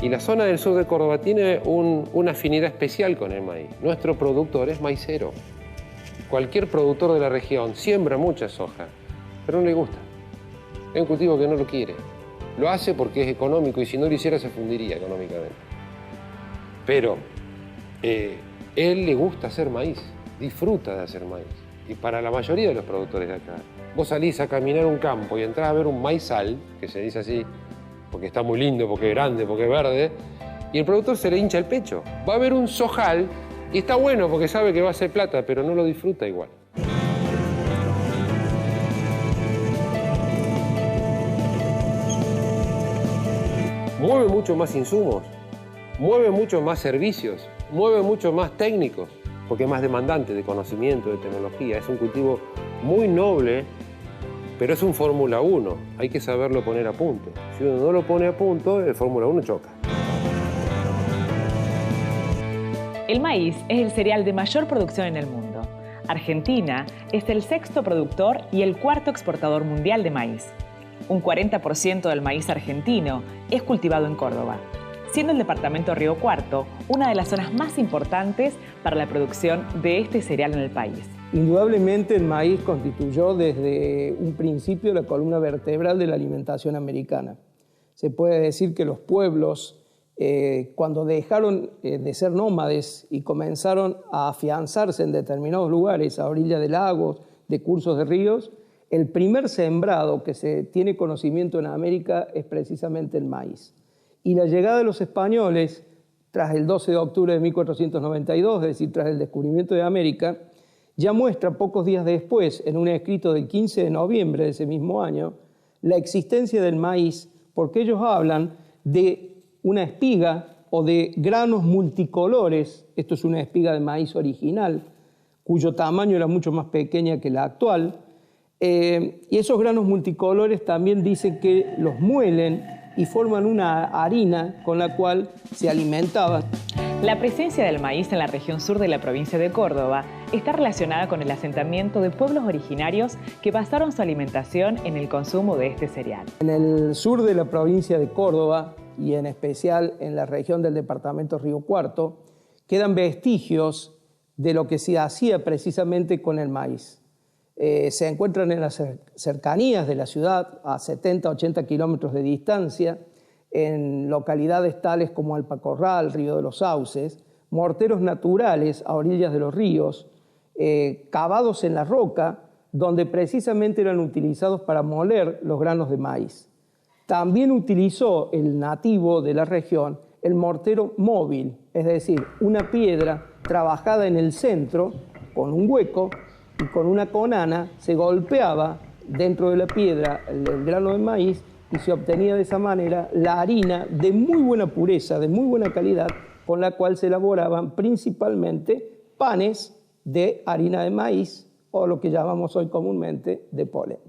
Y la zona del sur de Córdoba tiene una afinidad especial con el maíz. Nuestro productor es maicero. Cualquier productor de la región siembra mucha soja, pero no le gusta. Es un cultivo que no lo quiere. Lo hace porque es económico y si no lo hiciera se fundiría económicamente. Pero él le gusta hacer maíz, disfruta de hacer maíz. Y para la mayoría de los productores de acá, vos salís a caminar un campo y entrás a ver un maizal, que se dice así, porque está muy lindo, porque es grande, porque es verde, y el productor se le hincha el pecho. Va a ver un sojal y está bueno porque sabe que va a ser plata, pero no lo disfruta igual. Mueve mucho más insumos, mueve mucho más servicios, mueve mucho más técnicos, porque es más demandante de conocimiento, de tecnología. Es un cultivo muy noble, pero es un Fórmula 1, hay que saberlo poner a punto. Si uno no lo pone a punto, el Fórmula 1 choca. El maíz es el cereal de mayor producción en el mundo. Argentina es el sexto productor y el cuarto exportador mundial de maíz. Un 40% del maíz argentino es cultivado en Córdoba, siendo el departamento Río Cuarto una de las zonas más importantes para la producción de este cereal en el país. Indudablemente el maíz constituyó desde un principio la columna vertebral de la alimentación americana. Se puede decir que los pueblos, cuando dejaron de ser nómades y comenzaron a afianzarse en determinados lugares, a orillas de lagos, de cursos de ríos, el primer sembrado que se tiene conocimiento en América es precisamente el maíz. Y la llegada de los españoles, tras el 12 de octubre de 1492, es decir, tras el descubrimiento de América, ya muestra pocos días después, en un escrito del 15 de noviembre de ese mismo año, la existencia del maíz, porque ellos hablan de una espiga o de granos multicolores. Esto es una espiga de maíz original, cuyo tamaño era mucho más pequeña que la actual. Y esos granos multicolores también dicen que los muelen y forman una harina con la cual se alimentaban. La presencia del maíz en la región sur de la provincia de Córdoba está relacionada con el asentamiento de pueblos originarios que basaron su alimentación en el consumo de este cereal. En el sur de la provincia de Córdoba y en especial en la región del departamento Río Cuarto quedan vestigios de lo que se hacía precisamente con el maíz. Se encuentran en las cercanías de la ciudad, a 70-80 kilómetros de distancia, en localidades tales como Alpacorral, Río de los Sauces, morteros naturales a orillas de los ríos, cavados en la roca, donde precisamente eran utilizados para moler los granos de maíz. También utilizó el nativo de la región el mortero móvil, es decir, una piedra trabajada en el centro con un hueco y con una conana se golpeaba dentro de la piedra el grano de maíz y se obtenía de esa manera la harina de muy buena pureza, de muy buena calidad, con la cual se elaboraban principalmente panes de harina de maíz o lo que llamamos hoy comúnmente de polenta.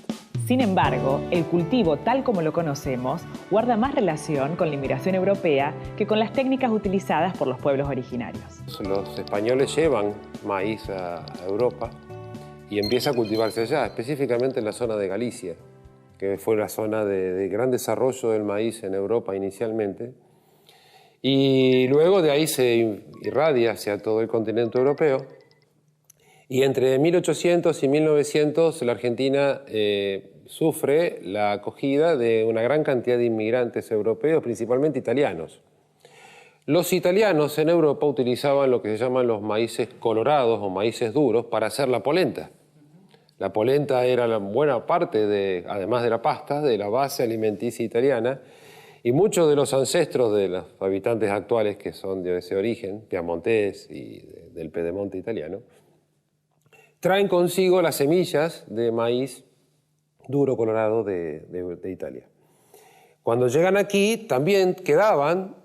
Sin embargo, el cultivo tal como lo conocemos guarda más relación con la inmigración europea que con las técnicas utilizadas por los pueblos originarios. Los españoles llevan maíz a Europa y empieza a cultivarse allá, específicamente en la zona de Galicia, que fue la zona de gran desarrollo del maíz en Europa inicialmente, y luego de ahí se irradia hacia todo el continente europeo, y entre 1800 y 1900 la Argentina sufre la acogida de una gran cantidad de inmigrantes europeos, principalmente italianos. Los italianos en Europa utilizaban lo que se llaman los maíces colorados o maíces duros para hacer la polenta. La polenta era la buena parte, además de la pasta, de la base alimenticia italiana, y muchos de los ancestros de los habitantes actuales, que son de ese origen, piamontés y del Pedemonte italiano, traen consigo las semillas de maíz duro colorado de Italia. Cuando llegan aquí también quedaban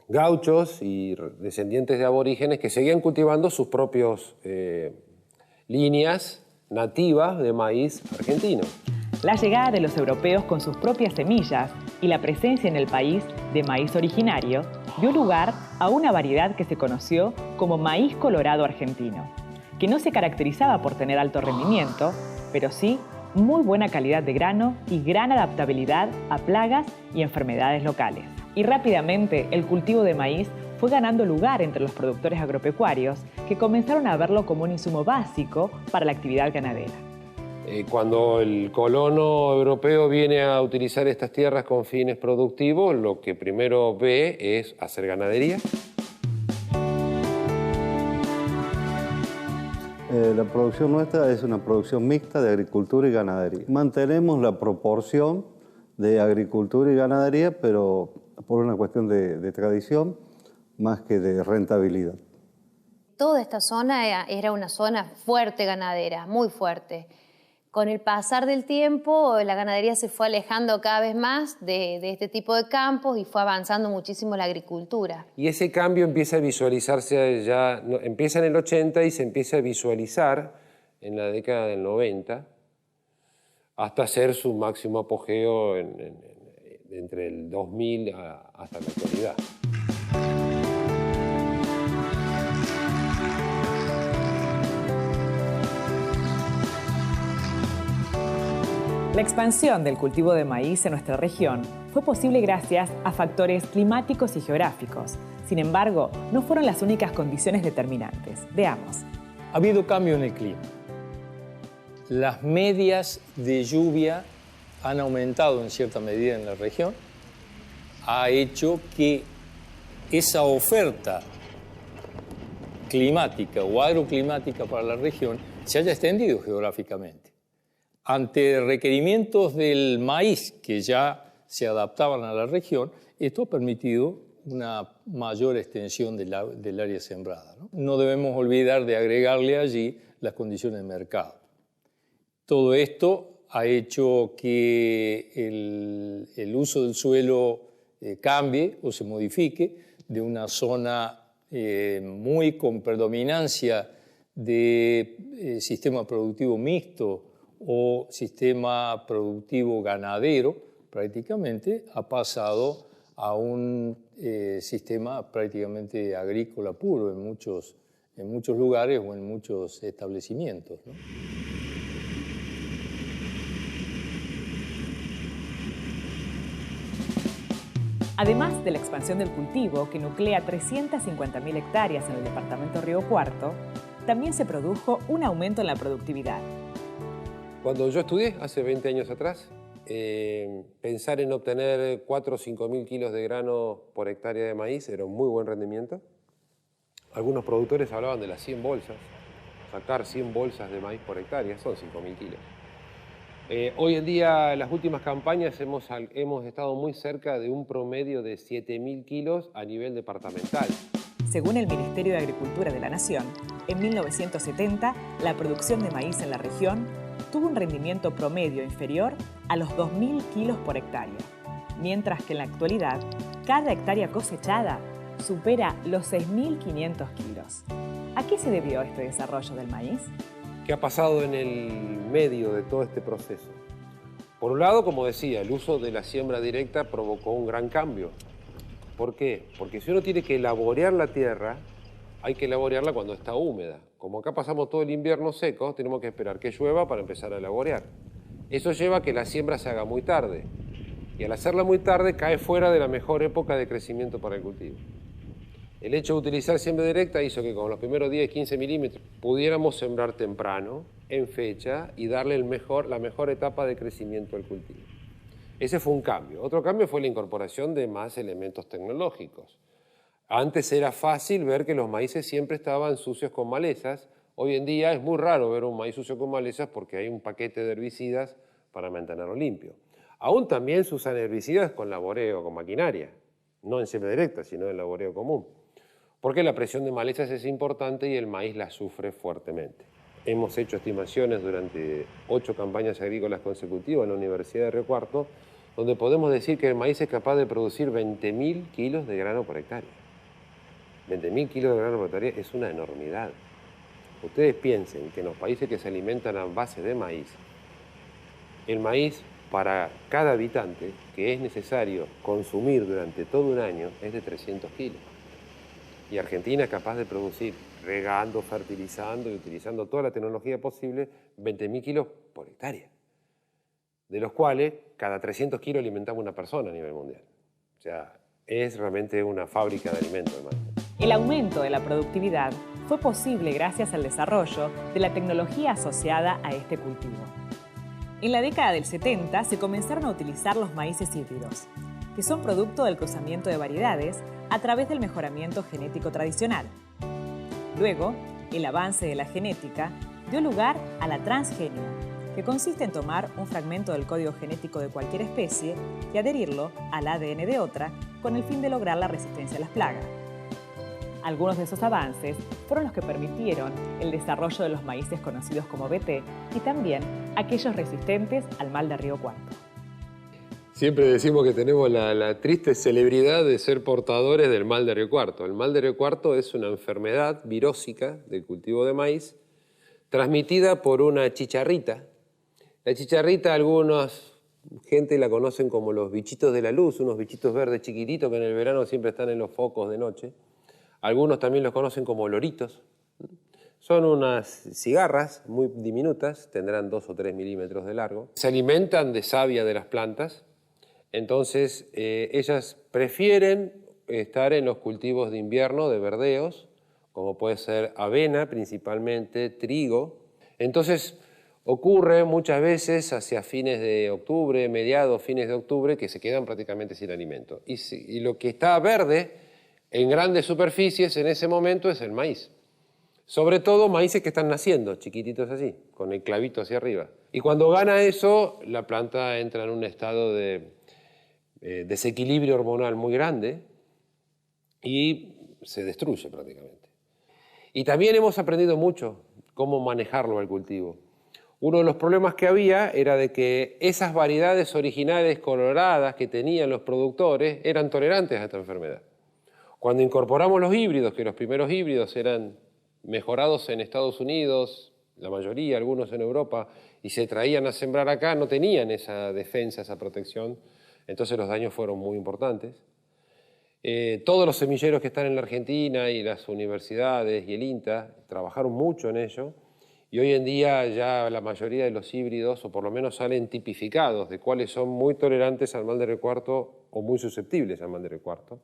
gauchos y descendientes de aborígenes que seguían cultivando sus propias líneas nativas de maíz argentino. La llegada de los europeos con sus propias semillas y la presencia en el país de maíz originario dio lugar a una variedad que se conoció como maíz colorado argentino, que no se caracterizaba por tener alto rendimiento, pero sí muy buena calidad de grano y gran adaptabilidad a plagas y enfermedades locales. Y rápidamente el cultivo de maíz fue ganando lugar entre los productores agropecuarios que comenzaron a verlo como un insumo básico para la actividad ganadera. Cuando el colono europeo viene a utilizar estas tierras con fines productivos, lo que primero ve es hacer ganadería. La producción nuestra es una producción mixta de agricultura y ganadería. Mantenemos la proporción de agricultura y ganadería, pero por una cuestión de tradición más que de rentabilidad. Toda esta zona era una zona fuerte ganadera, muy fuerte. Con el pasar del tiempo, la ganadería se fue alejando cada vez más de este tipo de campos y fue avanzando muchísimo la agricultura. Y ese cambio empieza a visualizarse ya, empieza en el 80 y se empieza a visualizar en la década del 90, hasta ser su máximo apogeo entre el 2000 hasta la actualidad. La expansión del cultivo de maíz en nuestra región fue posible gracias a factores climáticos y geográficos. Sin embargo, no fueron las únicas condiciones determinantes. Veamos. Ha habido cambio en el clima. Las medias de lluvia han aumentado en cierta medida en la región. Ha hecho que esa oferta climática o agroclimática para la región se haya extendido geográficamente. Ante requerimientos del maíz que ya se adaptaban a la región, esto ha permitido una mayor extensión del área sembrada, ¿no? No debemos olvidar de agregarle allí las condiciones de mercado. Todo esto ha hecho que el uso del suelo cambie o se modifique de una zona muy con predominancia de sistema productivo mixto o sistema productivo ganadero, prácticamente ha pasado a un sistema prácticamente agrícola puro en muchos lugares o en muchos establecimientos, ¿no? Además de la expansión del cultivo, que nuclea 350.000 hectáreas en el departamento Río Cuarto, también se produjo un aumento en la productividad. Cuando yo estudié, hace 20 años atrás, pensar en obtener 4 o 5 mil kilos de grano por hectárea de maíz era un muy buen rendimiento. Algunos productores hablaban de las 100 bolsas. Sacar 100 bolsas de maíz por hectárea son 5 mil kilos. Hoy en día, en las últimas campañas, hemos estado muy cerca de un promedio de 7.000 kilos a nivel departamental. Según el Ministerio de Agricultura de la Nación, en 1970 la producción de maíz en la región tuvo un rendimiento promedio inferior a los 2.000 kilos por hectárea, mientras que en la actualidad cada hectárea cosechada supera los 6.500 kilos. ¿A qué se debió este desarrollo del maíz? ¿Qué ha pasado en el medio de todo este proceso? Por un lado, como decía, el uso de la siembra directa provocó un gran cambio. ¿Por qué? Porque si uno tiene que laborear la tierra, hay que laborearla cuando está húmeda. Como acá pasamos todo el invierno seco, tenemos que esperar que llueva para empezar a laborear. Eso lleva a que la siembra se haga muy tarde. Y al hacerla muy tarde, cae fuera de la mejor época de crecimiento para el cultivo. El hecho de utilizar siembra directa hizo que con los primeros 10-15 milímetros pudiéramos sembrar temprano, en fecha, y darle la mejor etapa de crecimiento al cultivo. Ese fue un cambio. Otro cambio fue la incorporación de más elementos tecnológicos. Antes era fácil ver que los maíces siempre estaban sucios con malezas. Hoy en día es muy raro ver un maíz sucio con malezas porque hay un paquete de herbicidas para mantenerlo limpio. Aún también se usan herbicidas con laboreo, con maquinaria, no en siembra directa, sino en laboreo común, porque la presión de malezas es importante y el maíz la sufre fuertemente. hemos hecho estimaciones durante 8 campañas agrícolas consecutivas en la Universidad de Río Cuarto, donde podemos decir que el maíz es capaz de producir 20.000 kilos de grano por hectárea. 20.000 kilos de grano por hectárea es una enormidad. Ustedes piensen que en los países que se alimentan a base de maíz, el maíz para cada habitante que es necesario consumir durante todo un año es de 300 kilos. Y Argentina es capaz de producir, regando, fertilizando y utilizando toda la tecnología posible, 20.000 kilos por hectárea, de los cuales cada 300 kilos alimentamos una persona a nivel mundial. O sea, es realmente una fábrica de alimentos, hermano. El aumento de la productividad fue posible gracias al desarrollo de la tecnología asociada a este cultivo. En la década del 70 se comenzaron a utilizar los maíces híbridos, que son producto del cruzamiento de variedades a través del mejoramiento genético tradicional. Luego, el avance de la genética dio lugar a la transgenia, que consiste en tomar un fragmento del código genético de cualquier especie y adherirlo al ADN de otra con el fin de lograr la resistencia a las plagas. Algunos de esos avances fueron los que permitieron el desarrollo de los maíces conocidos como BT y también aquellos resistentes al mal de Río Cuarto. Siempre decimos que tenemos la triste celebridad de ser portadores del mal de Río Cuarto. El mal de Río Cuarto es una enfermedad virósica del cultivo de maíz transmitida por una chicharrita. La chicharrita, algunos gente la conocen como los bichitos de la luz, unos bichitos verdes chiquititos que en el verano siempre están en los focos de noche. Algunos también los conocen como loritos. Son unas cigarras muy diminutas, tendrán 2 o 3 milímetros de largo. Se alimentan de savia de las plantas, entonces ellas prefieren estar en los cultivos de invierno de verdeos, como puede ser avena principalmente, trigo. Entonces ocurre muchas veces hacia fines de octubre, mediados, fines de octubre, que se quedan prácticamente sin alimento. Y lo que está verde en grandes superficies en ese momento es el maíz. Sobre todo maíces que están naciendo, chiquititos así, con el clavito hacia arriba. Y cuando gana eso, la planta entra en un estado de desequilibrio hormonal muy grande y se destruye prácticamente. Y también hemos aprendido mucho cómo manejarlo al cultivo. Uno de los problemas que había era de que esas variedades originales coloradas que tenían los productores eran tolerantes a esta enfermedad. Cuando incorporamos los híbridos, que los primeros híbridos eran mejorados en Estados Unidos, la mayoría, algunos en Europa, y se traían a sembrar acá, no tenían esa defensa, esa protección, entonces los daños fueron muy importantes. Todos los semilleros que están en la Argentina y las universidades y el INTA trabajaron mucho en ello, y hoy en día ya la mayoría de los híbridos, o por lo menos salen tipificados de cuáles son muy tolerantes al mal de Río Cuarto o muy susceptibles al mal de Río Cuarto.